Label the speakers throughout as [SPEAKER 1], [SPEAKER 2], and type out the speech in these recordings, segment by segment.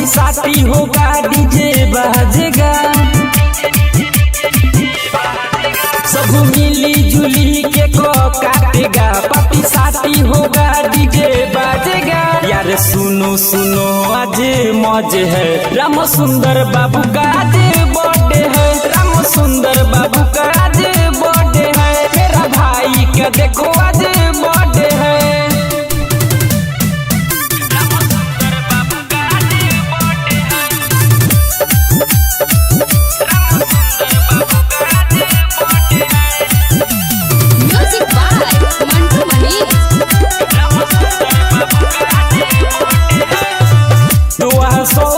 [SPEAKER 1] साथी होगा डीजे बाजेगा, सब मिली जुली के को काटेगा, पार्टी साथी होगा डीजे बाजेगा। यार सुनो सुनो आज मौज है, राम सुंदर बाबू का आज बर्थडे है, राम सुंदर बाबू का आज बर्थडे है, मेरा भाई का देखो आज बर्थडे है।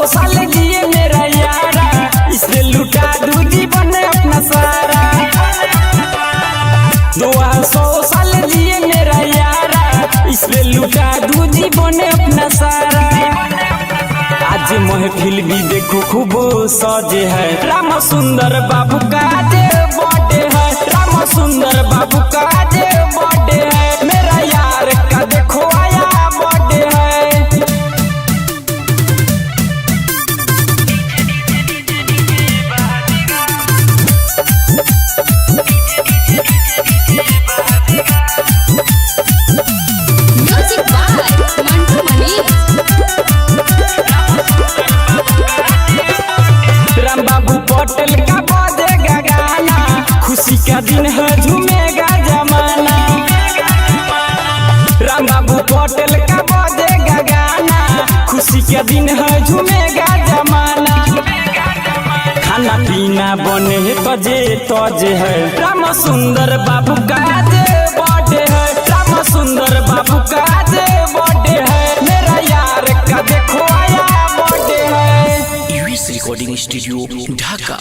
[SPEAKER 1] साल जिए मेरा यारा, इसलिए लुटा दूं जीवन अपना सारा। 200 साल जिए मेरा यारा, इसलिए लुटा दूं जीवन अपना सारा। आज महफिल भी देखो खूब सजे है, राम सुंदर बाबू का आज बर्थडे है, राम सुंदर बाबू का आज बर्थडे है, मेरा यार का देखो आया बर्थडे है। राम बाबू पटेल का बजेगा गाना, खुशी का दिन है झूमेगा जमाना। राम बाबू पटेल का बजेगा गाना, खुशी का दिन है झूमेगा जमाना। खाना पीना बने तजे तजे है, राम सुंदर बाबू का आज बर्थडे है, राम सुंदर बाबू का आज बर्थडे है, मेरा यार का देखो आया बर्थडे है।
[SPEAKER 2] रिकॉर्डिंग स्टूडियो ढाका।